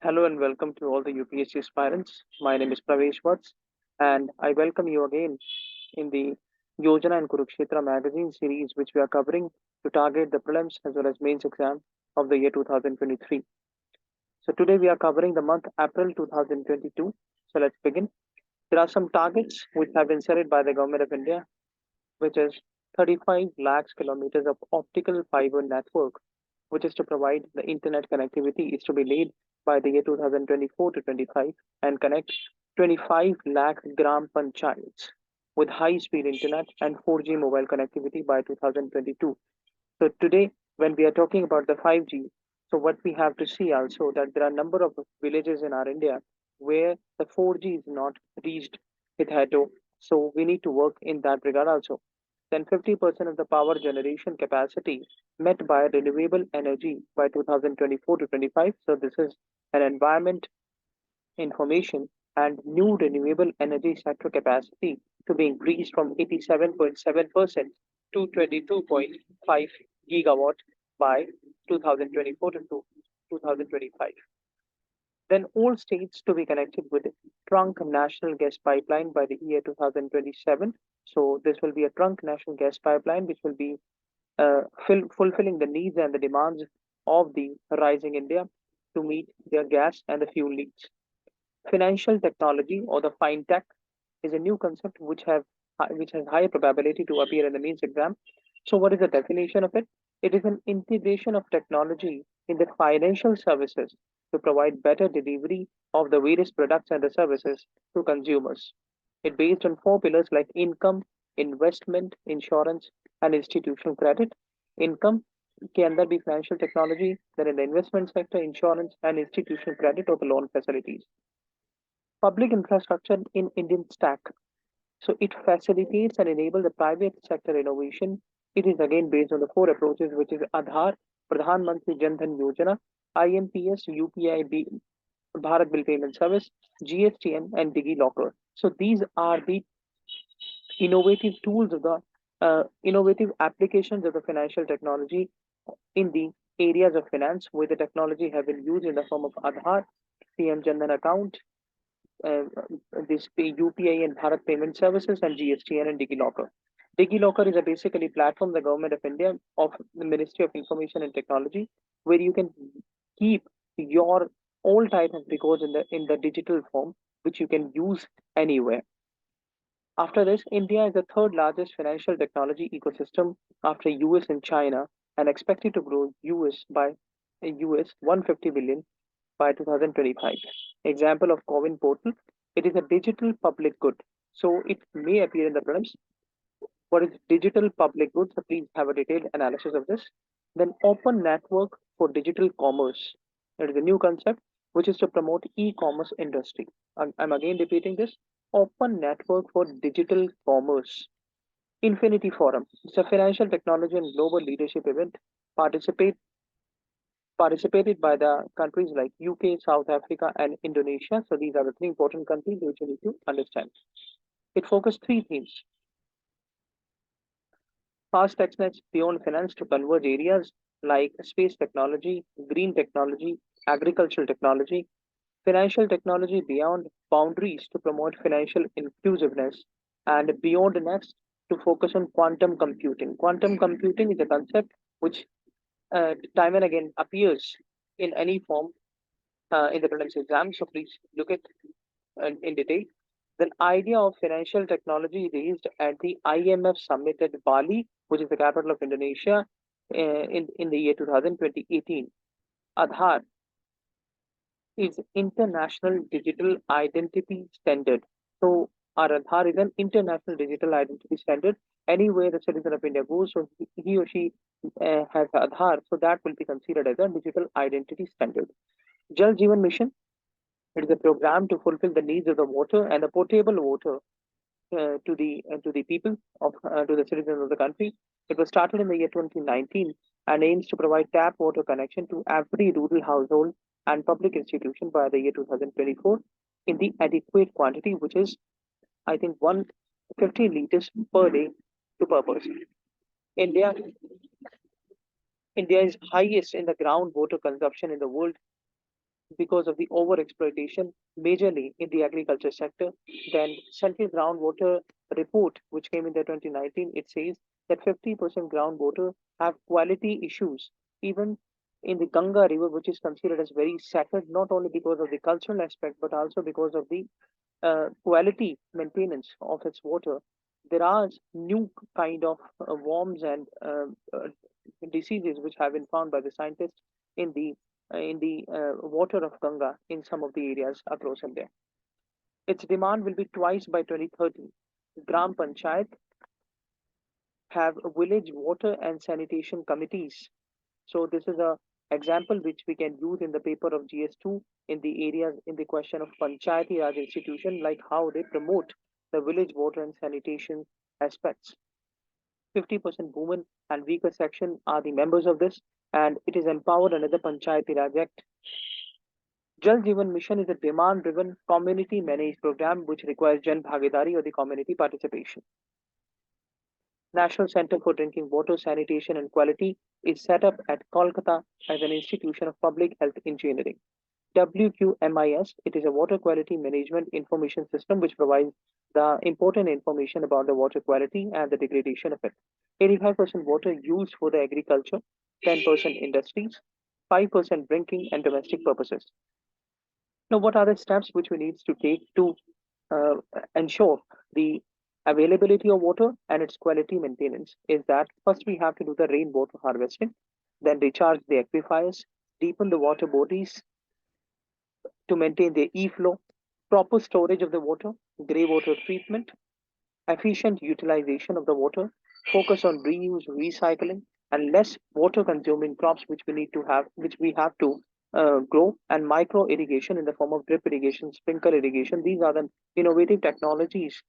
Hello and welcome to all the UPSC aspirants. My name is Pravesh Vats, and I welcome you again in the Yojana and Kurukshetra magazine series, which we are covering to target the prelims as well as mains exam of the year 2023. So today we are covering the month April 2022. So let's begin. There are some targets which have been set by the Government of India, which is 35 lakhs kilometers of optical fiber network, which is to provide the internet connectivity, is to be laid by the year 2024 to 25 and connect 25 lakh gram panchayats with high-speed internet and 4G mobile connectivity by 2022. So today, when we are talking about the 5G, so what we have to see also that there are a number of villages in our India where the 4G is not reached hitherto. So we need to work in that regard also. Then 50% of the power generation capacity met by renewable energy by 2024 to 25. So this is an environment information and new renewable energy sector capacity to be increased from 87.7% to 22.5 gigawatt by 2024 to 2025. Then all states to be connected with trunk national gas pipeline by the year 2027. So this will be a trunk national gas pipeline which will be fulfilling the needs and the demands of the rising India to meet their gas and the fuel needs. Financial technology or the fintech is a new concept which has high probability to appear in the mains exam. So what is the definition of it? It is an integration of technology in the financial services to provide better delivery of the various products and the services to consumers. It based on four pillars like income, investment, insurance, and institutional credit. Income can there be financial technology, then in the investment sector, insurance, and institutional credit or the loan facilities. Public infrastructure in Indian stack. So it facilitates and enables the private sector innovation. It is again based on the four approaches, which is Aadhaar, Pradhan Mantri Jan Dhan Yojana, IMPS, UPI, Bharat Bill Payment Service, GSTN, and DigiLocker. So these are the innovative tools of the innovative applications of the financial technology in the areas of finance, where the technology have been used in the form of Aadhaar, PM Jandan account, uh, this UPI and Bharat Payment Services, and GSTN and DigiLocker. DigiLocker is a basically platform the government of India of the Ministry of Information and Technology, where you can keep your all type of records in the digital form, which you can use anywhere. After this, India is the third largest financial technology ecosystem after US and China, and expected to grow US 150 billion by 2025. Example of Cowin portal. It is a digital public good. So it may appear in the prelims. What is digital public good? So please have a detailed analysis of this. Then open network for digital commerce. It is a new concept which is to promote e-commerce industry. I'm again repeating this. Open network for digital commerce. Infinity Forum. It's a financial technology and global leadership event. Participate Participated by the countries like UK, South Africa, and Indonesia. So these are the three important countries which you need to understand. It focused three themes: fast technets beyond finance to converge areas like space technology, green technology, agricultural technology, financial technology beyond boundaries to promote financial inclusiveness, and beyond next to focus on quantum computing. Quantum computing is a concept which time and again appears in any form in the prelims exam. So please look at in detail. The idea of financial technology raised at the IMF summit at Bali, which is the capital of Indonesia, in the year 2018. Aadhaar is international digital identity standard. So our Aadhaar is an international digital identity standard. Anywhere the citizen of India goes, so he or she has Aadhaar, so that will be considered as a digital identity standard. Jal Jeevan Mission. It is a program to fulfill the needs of the water and the potable water to the people of to the citizens of the country. It was started in the year 2019 and aims to provide tap water connection to every rural household and public institution by the year 2024 in the adequate quantity, which is I think 150 liters per day to per person. India India is highest in the groundwater consumption in the world because of the overexploitation, majorly in the agriculture sector. Then Central Groundwater Report, which came in the 2019, it says that 50% groundwater have quality issues, even in the Ganga River, which is considered as very sacred, not only because of the cultural aspect, but also because of the quality maintenance of its water. There are new kind of worms and diseases which have been found by the scientists in the water of Ganga in some of the areas across India. Its demand will be twice by 2030. Gram Panchayat have village water and sanitation committees. So this is a example which we can use in the paper of GS2 in the areas in the question of Panchayati Raj institution, like how they promote the village water and sanitation aspects. 50% women and weaker section are the members of this, and it is empowered under the Panchayati Raj Act. Jal Jeevan Mission is a demand-driven, community-managed program which requires Jan Bhagidari or the community participation. National Center for Drinking Water, Sanitation and Quality is set up at Kolkata as an institution of public health engineering. WQMIS, it is a water quality management information system which provides the important information about the water quality and the degradation of it. 85% water used for the agriculture, 10% industries, 5% drinking and domestic purposes. Now, what are the steps which we need to take to uh, ensure the availability of water and its quality maintenance? Is that first we have to do the rainwater harvesting, then recharge the aquifers, deepen the water bodies to maintain their e-flow, proper storage of the water, grey water treatment, efficient utilization of the water, focus on reuse, recycling, and less water consuming crops which we need to have, which we have to grow, and micro irrigation in the form of drip irrigation, sprinkler irrigation. These are the innovative technologies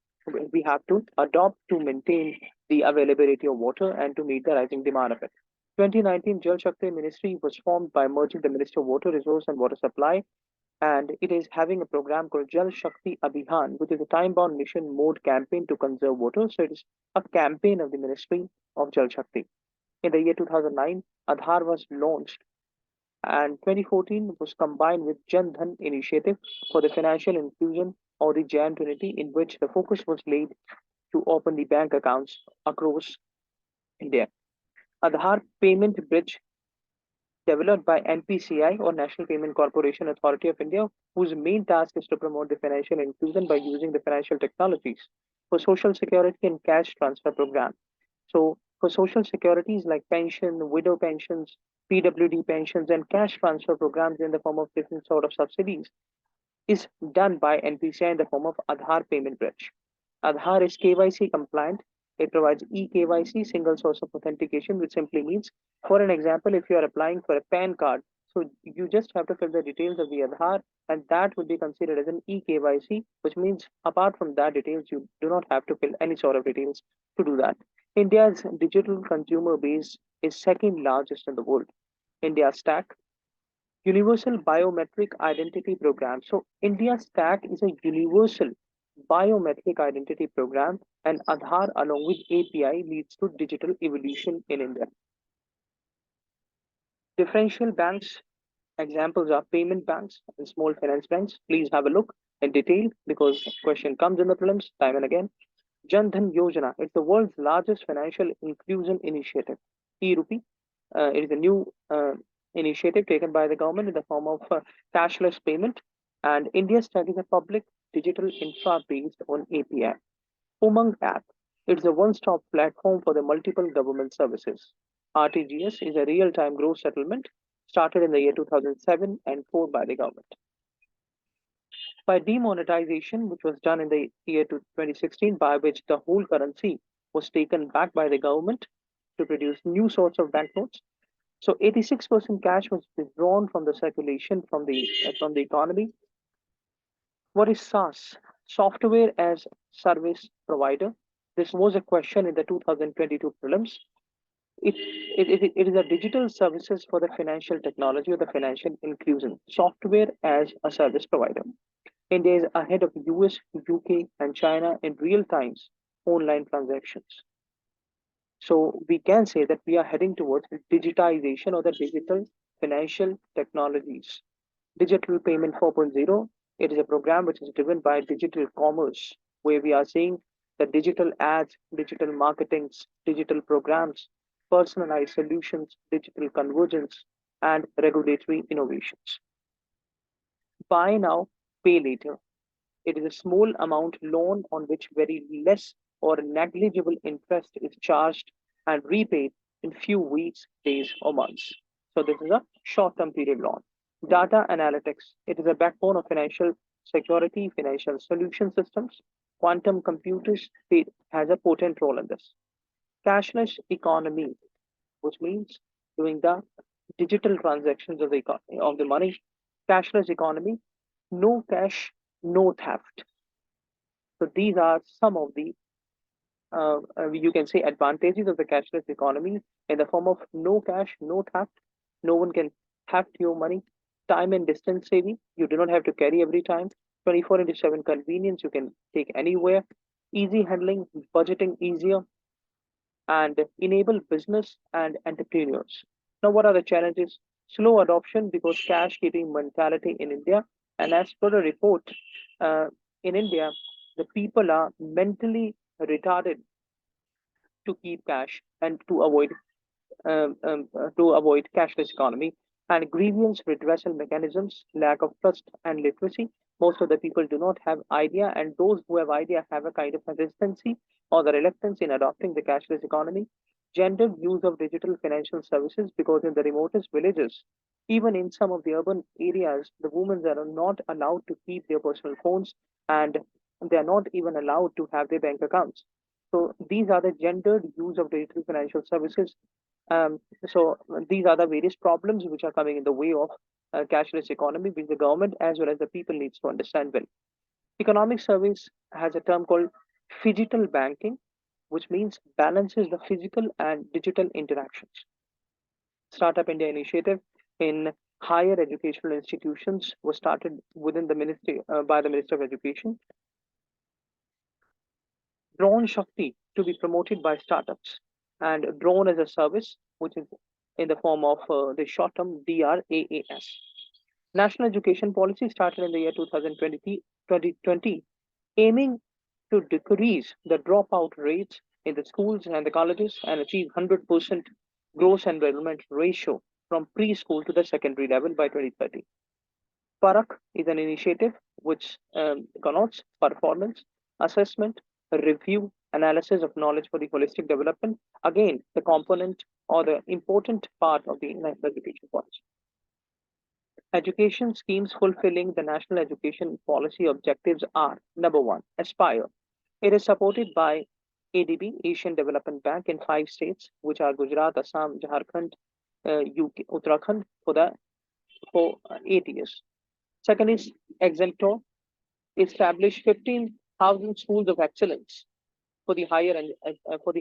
we have to adopt to maintain the availability of water and to meet the rising demand of it. 2019 Jal Shakti Ministry was formed by merging the Ministry of Water Resource and Water Supply, and it is having a program called Jal Shakti Abhiyan, which is a time-bound mission mode campaign to conserve water. So it is a campaign of the Ministry of Jal Shakti. In the year 2009, Aadhaar was launched, and 2014 was combined with Jan Dhan initiative for the financial inclusion or the Jan 20, in which the focus was laid to open the bank accounts across India. Aadhaar payment bridge developed by NPCI or National Payment Corporation Authority of India, whose main task is to promote the financial inclusion by using the financial technologies for social security and cash transfer program. So for social securities like pension, widow pensions, PWD pensions, and cash transfer programs in the form of different sort of subsidies is done by NPCI in the form of Aadhaar payment bridge. Aadhaar is KYC compliant. It provides eKYC, single source of authentication, which simply means, for an example, if you are applying for a PAN card, so you just have to fill the details of the Aadhaar, and that would be considered as an eKYC, which means apart from that details, you do not have to fill any sort of details to do that. India's digital consumer base is second largest in the world. India stack Universal Biometric Identity Program. So India Stack is a universal biometric identity program, and Aadhaar along with API leads to digital evolution in India. Differential banks examples are payment banks and small finance banks. Please have a look in detail because question comes in the prelims time and again. Jan Dhan Yojana, it's the world's largest financial inclusion initiative. E-Rupee, it is a new initiative taken by the government in the form of cashless payment. And India's tech is a public digital infra based on API. Umang app, it's a one-stop platform for the multiple government services. RTGS is a real-time gross settlement started in the year 2007 and formed by the government. By demonetization, which was done in the year 2016, by which the whole currency was taken back by the government to produce new sorts of banknotes. So 86% cash was withdrawn from the circulation from the economy. What is SaaS? Software as Service Provider. This was a question in the 2022 prelims. It is a digital services for the financial technology or the financial inclusion. Software as a service provider. India is ahead of US, UK, and China in real times online transactions. So we can say that we are heading towards digitization or the digital financial technologies. Digital Payment 4.0, it is a program which is driven by digital commerce, where we are seeing the digital ads, digital marketings, digital programs, personalized solutions, digital convergence, and regulatory innovations. Buy now, pay later. It is a small amount loan on which very less or negligible interest is charged and repaid in few weeks, days, or months. So this is a short-term period loan. Data analytics. It is a backbone of financial security, financial solution systems. Quantum computers it has a potent role in this. Cashless economy, which means doing the digital transactions of of the money. Cashless economy, no cash, no theft. So these are some of the you can say advantages of the cashless economy in the form of no cash, no theft. No one can theft your money. Time and distance saving. You do not have to carry every time. 24 into 7 convenience. You can take anywhere. Easy handling, budgeting easier, and enable business and entrepreneurs. Now, what are the challenges? Slow adoption because cash keeping mentality in India. And as per the report, uh, in India, the people are mentally retarded to keep cash and to avoid cashless economy and grievance redressal mechanisms, lack of trust and literacy. Most of the people do not have idea, and those who have idea have a kind of hesitancy or the reluctance in adopting the cashless economy. Gendered use of digital financial services because in the remotest villages, even in some of the urban areas, the women are not allowed to keep their personal phones and they are not even allowed to have their bank accounts. So these are the gendered use of digital financial services. Um, so these are the various problems which are coming in the way of cashless economy, which the government as well as the people needs to understand well. Economic service has a term called phygital banking, which means balances the physical and digital interactions. Startup India initiative in higher educational institutions was started within the ministry by the Minister of Education. Drone Shakti to be promoted by startups, and drone as a service, which is in the form of the short term DRAAS. National Education Policy started in the year 2020, aiming to decrease the dropout rates in the schools and the colleges and achieve 100% gross enrollment ratio from preschool to the secondary level by 2030. Parak is an initiative which connotes performance, assessment, review, analysis of knowledge for the holistic development. Again, the component or the important part of the national education policy. Education schemes fulfilling the national education policy objectives are number one, Aspire. It is supported by ADB, Asian Development Bank, in 5 states, which are Gujarat, Assam, Jharkhand, UK, Uttarakhand, for 8 years. Second is Exemptor, establish 15,000 schools of excellence for the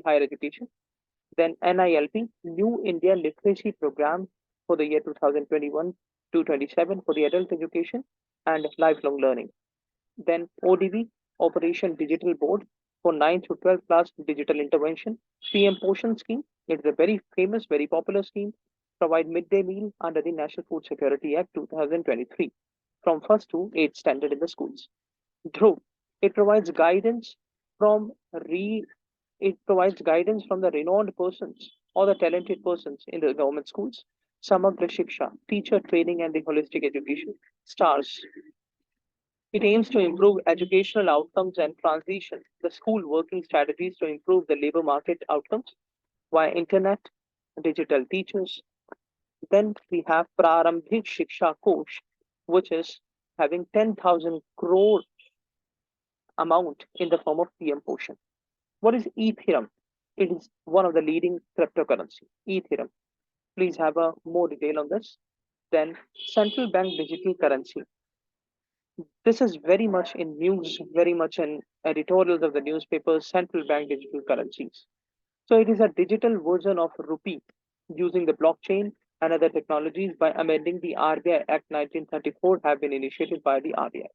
higher education. Then NILP, New India Literacy Program for the year 2021 to 27 for the adult education and lifelong learning. Then ODB, Operation Digital Board for 9th to 12th class digital intervention. PM Poshan scheme, it is a very famous, very popular scheme, provide midday meal under the National Food Security Act 2023 from 1st to 8th standard in the schools. Dhruv, it provides guidance from re it provides guidance from the renowned persons or the talented persons in the government schools. Samagra Shiksha, teacher training and the holistic education. STARS, it aims to improve educational outcomes and transition the school working strategies to improve the labor market outcomes via internet, digital teachers. Then we have Prarambhik Shiksha Kosh, which is having 10,000 crore amount in the form of PM Poshan. What is Ethereum? It is one of the leading cryptocurrency. Ethereum. Please have a more detail on this. Then central bank digital currency. This is very much in news, very much in editorials of the newspapers, central bank digital currencies. So it is a digital version of rupee using the blockchain and other technologies by amending the RBI Act 1934 have been initiated by the RBI.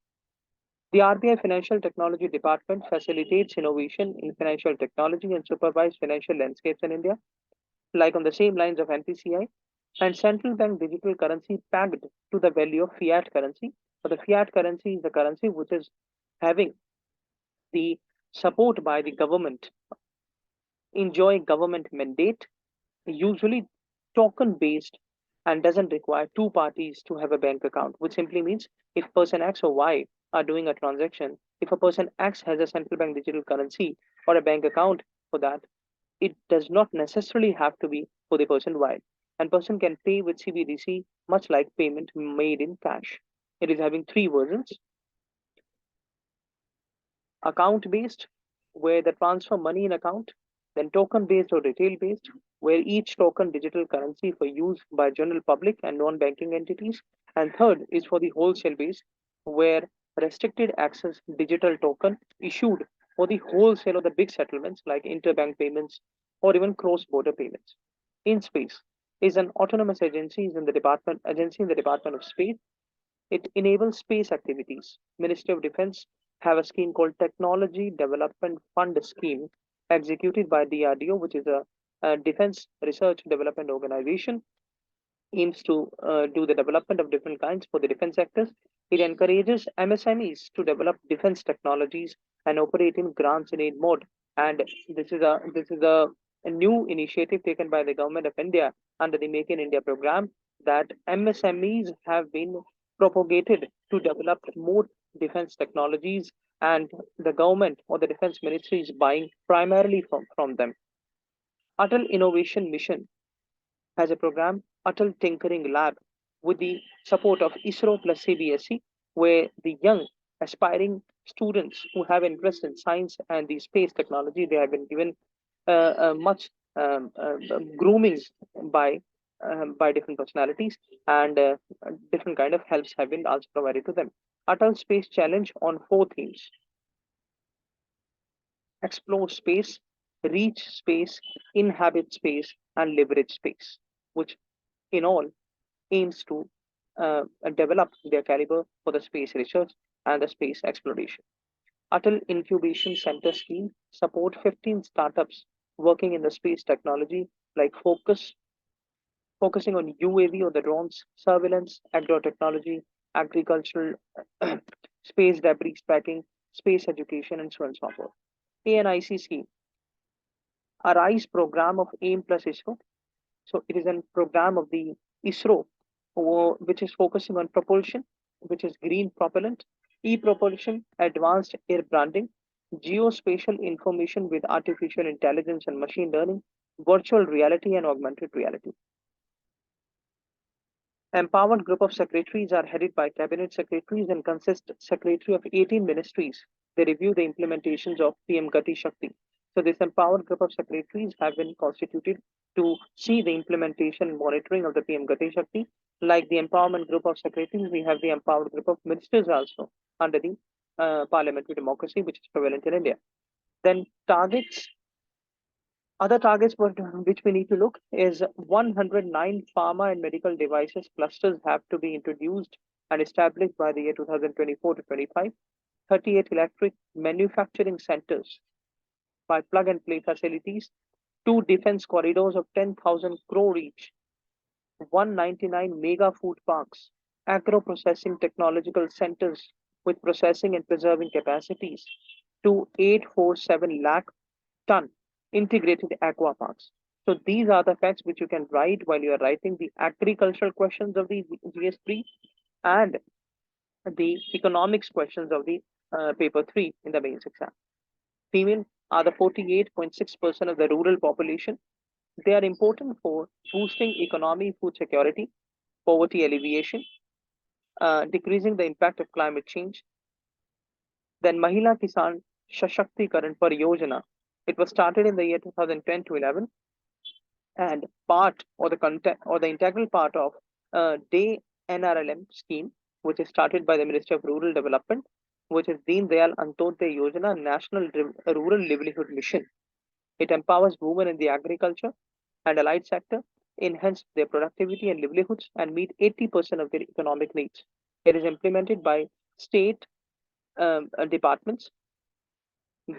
The RBI Financial Technology Department facilitates innovation in financial technology and supervise financial landscapes in India. Like on the same lines of NPCI, and central bank digital currency pegged to the value of fiat currency. So the fiat currency is the currency which is having the support by the government, enjoy government mandate, usually token based, and doesn't require two parties to have a bank account, which simply means if person X or Y are doing a transaction, if a person X has a central bank digital currency or a bank account for that, it does not necessarily have to be for the person Y. And person can pay with CBDC much like payment made in cash. It is having three versions: account based, where they transfer money in account, then token based or retail based, where each token digital currency for use by general public and non-banking entities, and third is for the wholesale based, where restricted access digital token issued for the wholesale of the big settlements like interbank payments or even cross-border payments. In space is an autonomous agency in the Department of Space. It enables space activities. Ministry of Defense have a scheme called Technology Development Fund Scheme, executed by DRDO, which is a Defense Research Development Organization, aims to do the development of different kinds for the defense sectors. It encourages MSMEs to develop defense technologies and operate in grants in aid mode. And this is a new initiative taken by the government of India under the Make in India program, that MSMEs have been propagated to develop more defense technologies, and the government or the defense ministry is buying primarily from them. Atal Innovation Mission has a program, Atal Tinkering Lab, with the support of ISRO plus CBSE, where the young aspiring students who have interest in science and the space technology, they have been given much grooming by by different personalities, and different kind of helps have been also provided to them. Atal Space Challenge on four themes: explore space, reach space, inhabit space, and leverage space, which in all aims to develop their caliber for the space research and the space exploration. Atal Incubation Center scheme support 15 startups working in the space technology, like focusing on UAV or the drones, surveillance, agro-technology, agricultural, space debris tracking, space education, and so on and so forth. ANIC scheme, a RISE program of AIM plus ISRO. So it is a program of the ISRO, which is focusing on propulsion, which is green propellant, e-propulsion, advanced air branding, geospatial information with artificial intelligence and machine learning, virtual reality and augmented reality. Empowered group of secretaries are headed by cabinet secretaries and consist secretary of 18 ministries. They review the implementations of PM Gati Shakti. So this empowered group of secretaries have been constituted to see the implementation and monitoring of the PM Gati Shakti. Like the empowerment group of secretaries, we have the empowered group of ministers also under the parliamentary democracy, which is prevalent in India. Then targets, other targets which we need to look is 109 pharma and medical devices clusters have to be introduced and established by the year 2024 to 25. 38 electric manufacturing centers by plug and play facilities, two defense corridors of 10,000 crore each, 199 mega food parks, agro processing technological centers with processing and preserving capacities, to 847 lakh ton integrated aqua parks. So these are the facts which you can write while you are writing the agricultural questions of the GS3 and the economics questions of the paper 3 in the mains exam. Female are the 48.6% of the rural population. They are important for boosting economy, food security, poverty alleviation, decreasing the impact of climate change. Then Mahila Kisan Shakti for Yojana. It was started in the year 2010 to 11, and part or the content or the integral part of Day NRLM scheme, which is started by the Ministry of Rural Development, which is Deen Dayal Antyodaya Yojana National Rural Livelihood Mission. It empowers women in the agriculture and allied sector, enhance their productivity and livelihoods, and meet 80% of their economic needs. It is implemented by state departments.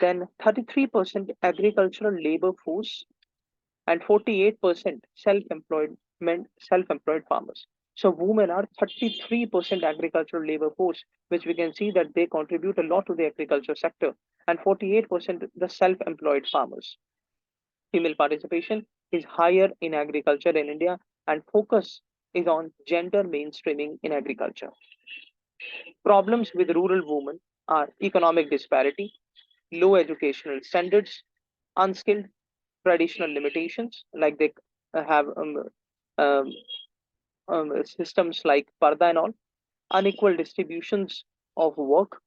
Then 33% agricultural labor force and 48% self-employed meant self-employed farmers. So women are 33% agricultural labor force, which we can see that they contribute a lot to the agriculture sector, and 48% the self-employed farmers. Female participation is higher in agriculture in India, and focus is on gender mainstreaming in agriculture. Problems with rural women are economic disparity, low educational standards, unskilled, traditional limitations, like they have um, systems like Parda and all, unequal distributions of work,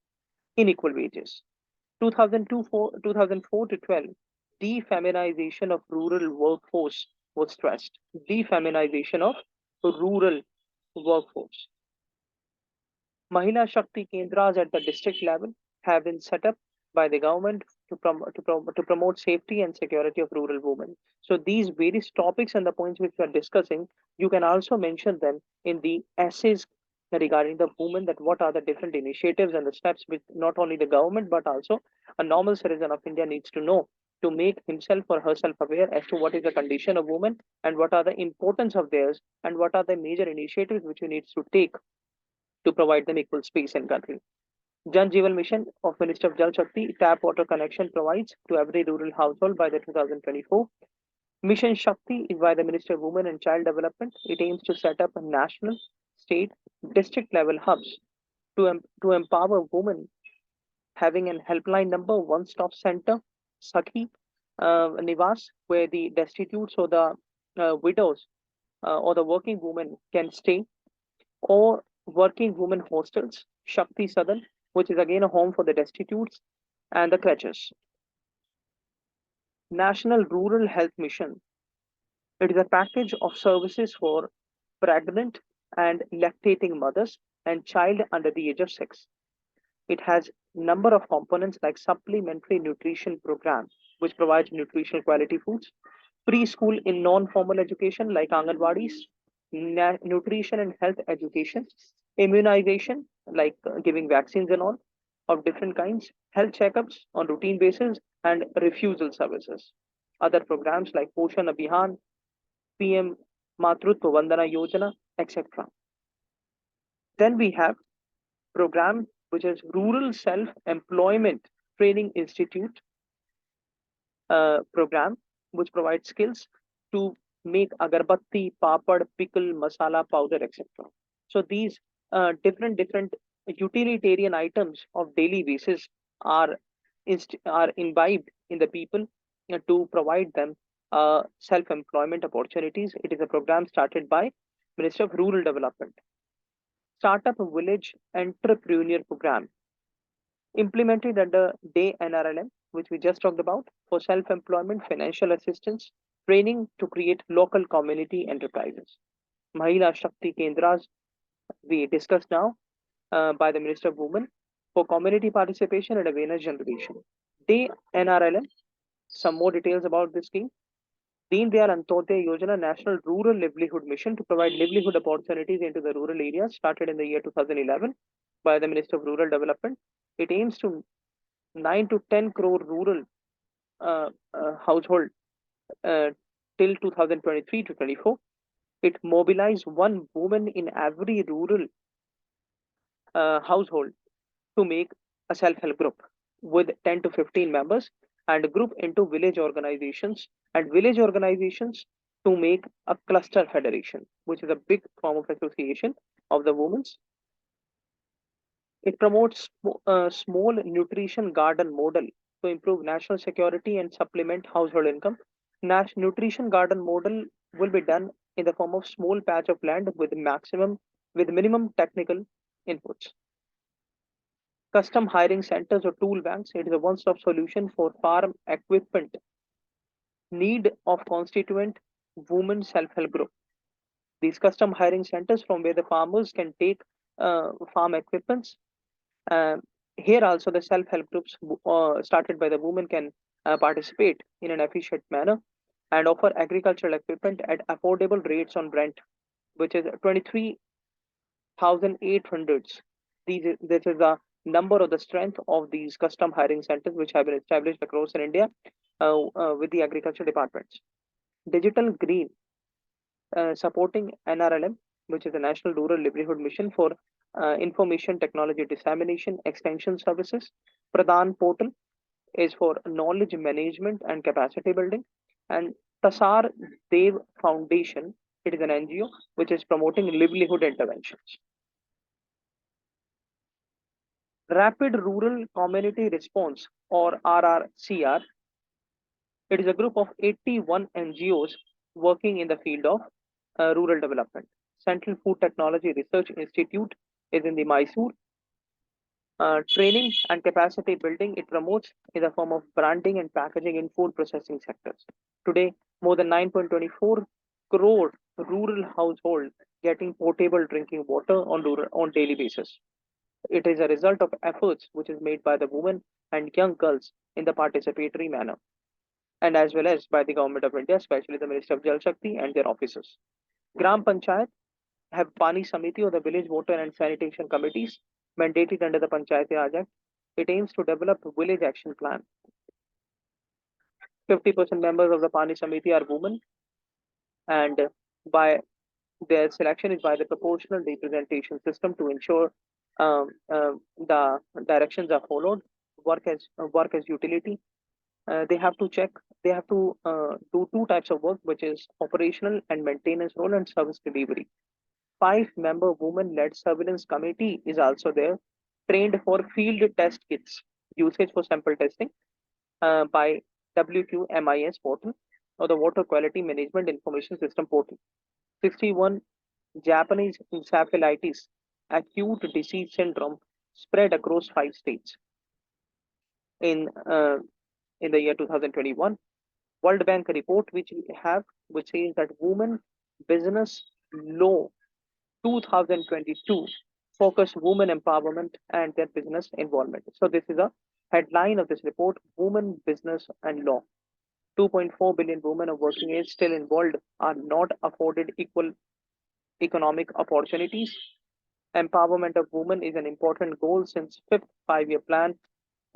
unequal wages. 2004 to 12, defeminization of rural workforce was stressed. Defeminization of rural workforce. Mahila Shakti Kendras at the district level have been set up by the government to promote safety and security of rural women. So these various topics and the points which we are discussing, you can also mention them in the essays regarding the women, that what are the different initiatives and the steps which not only the government but also a normal citizen of India needs to know to make himself or herself aware as to what is the condition of women and what are the importance of theirs and what are the major initiatives which we need to take to provide them equal space in country. Jan Jeevan Mission of Minister of Jal Shakti tap water connection provides to every rural household by the 2024. Mission Shakti is by the Minister of Women and Child Development. It aims to set up a national, state, district level hubs to empower women, having a helpline number, one stop center, Sakhi Nivas, where the destitutes or the widows or the working women can stay, or working women hostels, Shakti Sadan, which is again a home for the destitutes, and the creches. National Rural Health Mission. It is a package of services for pregnant and lactating mothers and child under the age of 6. It has number of components like supplementary nutrition program, which provides nutritional quality foods, preschool in non-formal education like Anganwadis, nutrition and health education, immunization like giving vaccines and all of different kinds, health checkups on routine basis, and refusal services. Other programs like Poshan Abhiyan, PM Matrutva Vandana Yojana, etc. Then we have program which is Rural Self-Employment Training Institute program, which provides skills to make agarbatti, papad, pickle, masala, powder, etc. So these different utilitarian items of daily basis are are imbibed in the people to provide them self-employment opportunities. It is a program started by Minister of Rural Development. Startup Village Entrepreneur Program implemented under Day NRLM, which we just talked about, for self-employment, financial assistance, training to create local community enterprises. Mahila Shakti Kendras, we discussed now by the Minister of Women for community participation and awareness generation. Day NRLM, some more details about this scheme. Deen Dayal Antyodaya Yojana National Rural Livelihood Mission to provide livelihood opportunities into the rural areas started in the year 2011 by the Minister of Rural Development. It aims to 9 to 10 crore rural household uh, till 2023 to 24. It mobilized one woman in every rural household to make a self-help group with 10 to 15 members and group into village organizations and village organizations to make a cluster federation, which is a big form of association of the women's. It promotes small nutrition garden model to improve national security and supplement household income. Nutrition garden model will be done in the form of small patch of land with minimum technical inputs. Custom hiring centers or tool banks. It is a one-stop solution for farm equipment need of constituent women self-help group. These custom hiring centers from where the farmers can take farm equipments. Uh, Here also the self-help groups started by the women can participate in an efficient manner and offer agricultural equipment at affordable rates on rent, which is 23,800. This is the number of the strength of these custom hiring centers which have been established across in India with the agriculture departments. Digital green. supporting NRLM, which is the National Rural Livelihood Mission for Information Technology Dissemination Extension Services. Pradhan Portal is for knowledge management and capacity building. And Tasar Dev Foundation, it is an NGO which is promoting livelihood interventions. Rapid Rural Community Response, or RRCR, it is a group of 81 NGOs working in the field of rural development. Central Food Technology Research Institute is in the Mysore. Training and capacity building it promotes in the form of branding and packaging in food processing sectors. Today, more than 9.24 crore rural households getting potable drinking water on daily basis. It is a result of efforts which is made by the women and young girls in the participatory manner, and as well as by the government of India, especially the Ministry of Jal Shakti and their officers. Gram Panchayat have Pani Samiti or the village water and sanitation committees mandated under the Panchayati Raj Act. It aims to develop a village action plan. 50% members of the Pani Samiti are women, and by their selection is by the proportional representation system to ensure the directions are followed. Work as utility. They have to check. They have to do two types of work, which is operational and maintenance role and service delivery. 5-member women-led surveillance committee is also there, trained for field test kits usage for sample testing by WQMIS portal or the Water Quality Management Information System portal. 61 Japanese encephalitis acute disease syndrome spread across 5 states in uh, in the year 2021. World Bank report which we have, which says that women business law 2022 focus women empowerment and their business involvement. So this is a headline of this report: women business and law. 2.4 billion women of working age still involved are not afforded equal economic opportunities. Empowerment of women is an important goal since fifth five-year plan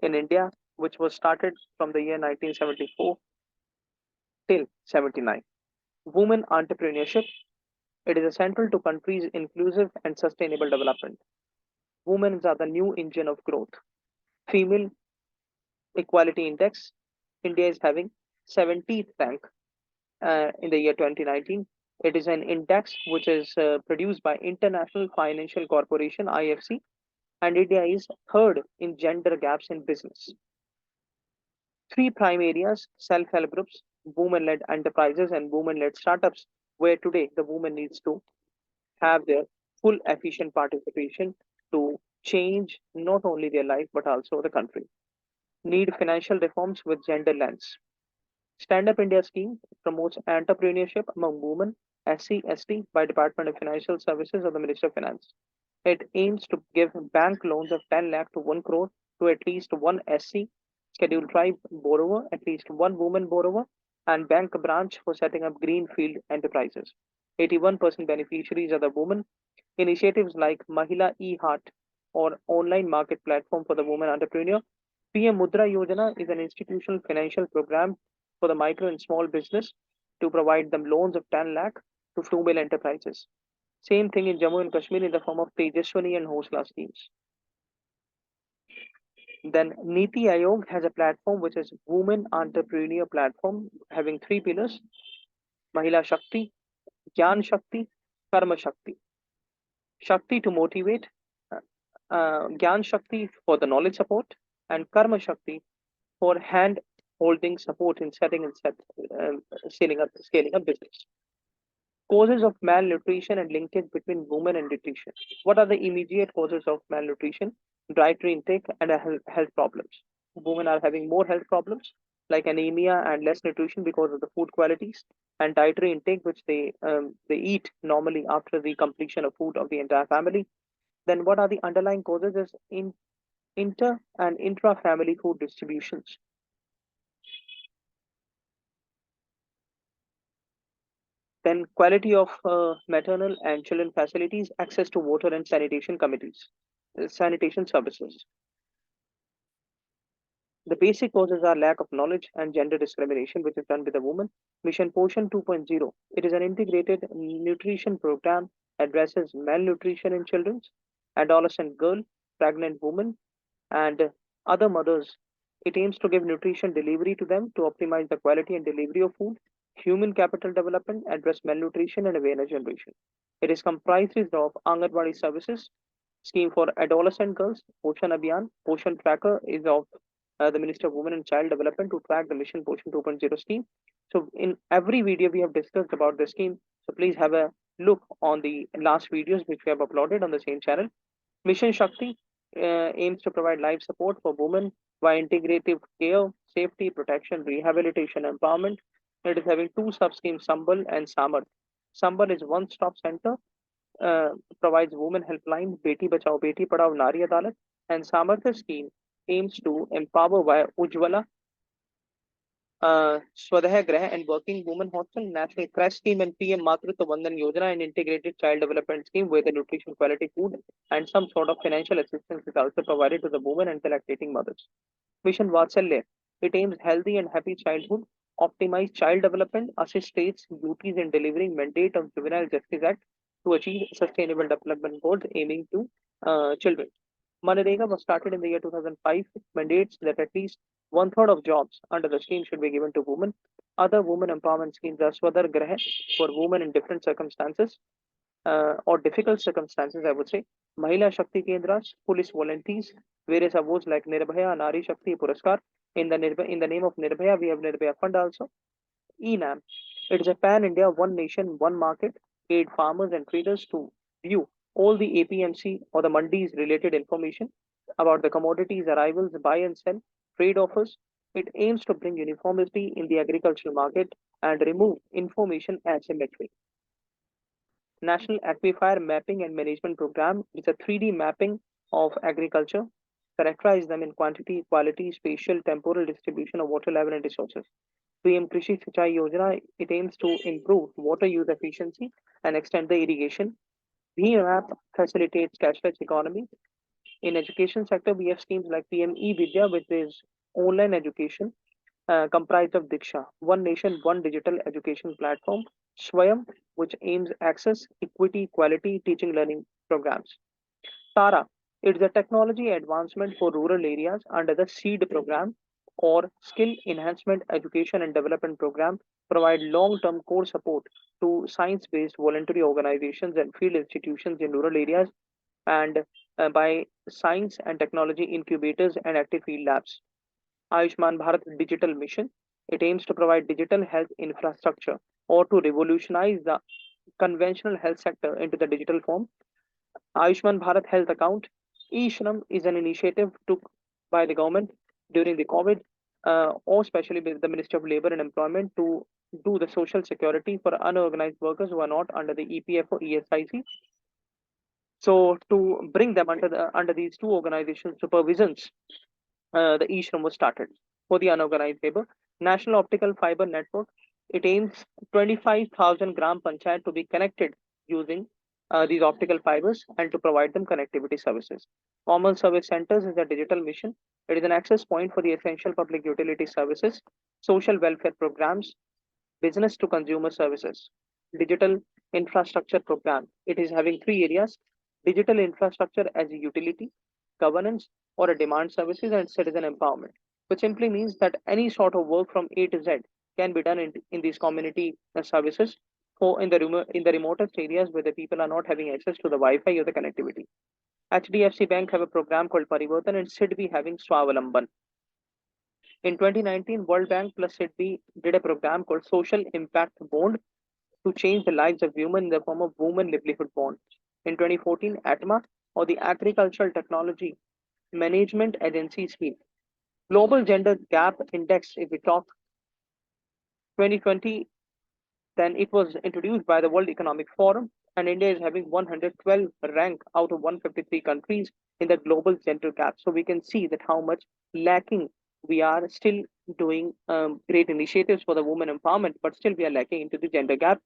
in India, which was started from the year 1974 till 79. Women entrepreneurship, it is essential to countries' inclusive and sustainable development. Women are the new engine of growth. Female equality index, India is having 70th rank in the year 2019. It is an index which is produced by International Financial Corporation (IFC), and India is third in gender gaps in business. Three prime areas: self-help groups, women-led enterprises, and women-led startups, where today the woman needs to have their full efficient participation to change not only their life but also the country. Need financial reforms with gender lens. Stand Up India scheme promotes entrepreneurship among women, SC, ST by Department of Financial Services of the Ministry of Finance. It aims to give bank loans of 10 lakh to 1 crore to at least one SC Schedule 5 borrower, at least one woman borrower, and bank branch for setting up greenfield enterprises. 81% beneficiaries are the women. Initiatives like Mahila E-Heart or online market platform for the woman entrepreneur. PM Mudra Yojana is an institutional financial program for the micro and small business to provide them loans of 10 lakh to female enterprises. Same thing in Jammu and Kashmir in the form of Tejaswani and Hosla schemes. Then Niti Aayog has a platform which is Women Entrepreneur Platform having three pillars: Mahila Shakti, Gyan Shakti, Karma Shakti. Shakti to motivate, Gyan Shakti for the knowledge support, and Karma Shakti for hand holding support in setting and scaling up business. Causes of malnutrition and linkage between women and nutrition. What are the immediate causes of malnutrition? Dietary intake and health problems. Women are having more health problems like anemia and less nutrition because of the food qualities and dietary intake, which they eat normally after the completion of food of the entire family. Then what are the underlying causes? Is in inter and intra-family food distributions. Then quality of maternal and children facilities, access to water and sanitation committees, sanitation services. The basic causes are lack of knowledge and gender discrimination, which is done with the woman. Mission Poshan 2.0. It is an integrated nutrition program addresses malnutrition in children, adolescent girl, pregnant women, and other mothers. It aims to give nutrition delivery to them to optimize the quality and delivery of food, human capital development, address malnutrition, and awareness generation. It is comprised of Anganwadi services, scheme for adolescent girls, Poshan Abhiyan, Poshan Tracker is of the Minister of Women and Child Development to track the Mission Poshan 2.0 scheme. So in every video we have discussed about the scheme. So please have a look on the last videos which we have uploaded on the same channel. Mission Shakti aims to provide life support for women via integrative care, safety, protection, rehabilitation, empowerment. It is having two sub-schemes, Sambal and Samar. Sambal is one-stop center, uh, provides women helpline, Beti Bachao, Beti Padhao, Nari Adalat, and Samarthya scheme aims to empower via Ujjwala, Swadhyaya Grah and Working Women Hostel, National Crash Scheme, and PM Matrutva Vandan Yojana, an integrated child development scheme where the nutrition, quality food, and some sort of financial assistance is also provided to the women and the lactating mothers. Mission Vatsalya. It aims healthy and happy childhood, optimize child development, assist states, duties in delivering mandate of Juvenile Justice Act to achieve sustainable development goals aiming to children. Manrega was started in the year 2005, mandates that at least one third of jobs under the scheme should be given to women. Other women empowerment schemes are Swadhar Grah for women in different circumstances or difficult circumstances, I would say. Mahila Shakti Kendras, police volunteers, various awards like Nirbhaya, Nari Shakti Puraskar. In the name of Nirbhaya, we have Nirbhaya Fund also. ENAM. It is a pan-India, one nation, one market, aid farmers and traders to view all the APMC or the mandis related information about the commodities, arrivals, buy and sell, trade offers. It aims to bring uniformity in the agricultural market and remove information asymmetry. National Aquifer Mapping and Management Program is a 3D mapping of agriculture, characterize them in quantity, quality, spatial, temporal distribution of water level and resources. PM Krishi Sichai Yojana, it aims to improve water use efficiency and extend the irrigation. VMAP facilitates cashless economy. In education sector, we have schemes like PM E-Vidya, which is online education comprised of Diksha, One Nation, One Digital Education Platform, Swayam, which aims access, equity, quality teaching learning programs. Tara, it's a technology advancement for rural areas under the SEED program or Skill Enhancement Education and Development Program, provide long-term core support to science-based voluntary organizations and field institutions in rural areas and by science and technology incubators and active field labs. Ayushman Bharat Digital Mission. It aims to provide digital health infrastructure or to revolutionize the conventional health sector into the digital form. Ayushman Bharat Health Account. E-Shram is an initiative took by the government during the COVID or especially with the Ministry of Labor and Employment to do the social security for unorganized workers who are not under the EPF or ESIC. So to bring them under these two organizations supervisions, the e-shram was started for the unorganized labor. National Optical Fiber Network, it aims 25,000 gram panchayat to be connected using these optical fibers and to provide them connectivity services. Common Service Centers is a digital mission. It is an access point for the essential public utility services, social welfare programs, business to consumer services, digital infrastructure program. It is having three areas: digital infrastructure as a utility, governance or a demand services, and citizen empowerment, which simply means that any sort of work from A to Z can be done in these community services for in the remotest areas where the people are not having access to the Wi-Fi or the connectivity. HDFC Bank have a program called Parivartan and SIDBI having Swavalamban. In 2019, World Bank plus SIDBI did a program called Social Impact Bond to change the lives of women in the form of Women Livelihood Bond. In 2014, ATMA or the Agricultural Technology Management Agency scheme. Global Gender Gap Index, if we talk 2020, then it was introduced by the World Economic Forum, and India is having 112 rank out of 153 countries in the global gender gap. So we can see that how much lacking we are still doing great initiatives for the women empowerment, but still we are lacking into the gender gap.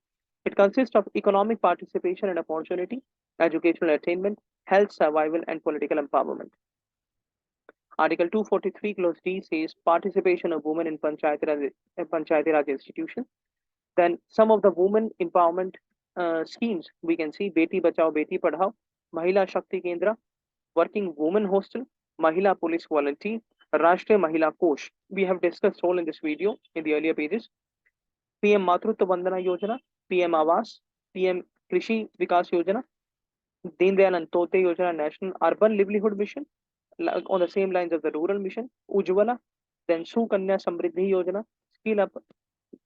It consists of economic participation and opportunity, educational attainment, health survival, and political empowerment. Article 243 Clause D says participation of women in Panchayati Raj institutions. Then some of the women empowerment schemes we can see: Beti Bachao Beti Padhao, Mahila Shakti Kendra, Working Women Hostel, Mahila Police Volunteer, Rashtriya Mahila Kosh. We have discussed all in this video in the earlier pages. PM Matrutva Vandana Yojana, PM Awas, PM Krishi Vikas Yojana, Deen Dayal Antyodaya Yojana, National Urban Livelihood Mission, on the same lines of the Rural Mission, Ujjwala, then Sukanya Samriddhi Yojana, Skill Up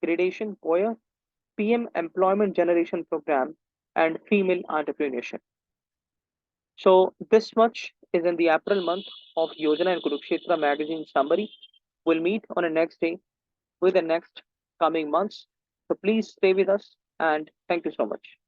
Gradation, POYA, PM Employment Generation Program, and Female Entrepreneurship. So this much is in the April month of Yojana and Kurukshetra magazine summary. We'll meet on the next day with the next coming months. So please stay with us and thank you so much.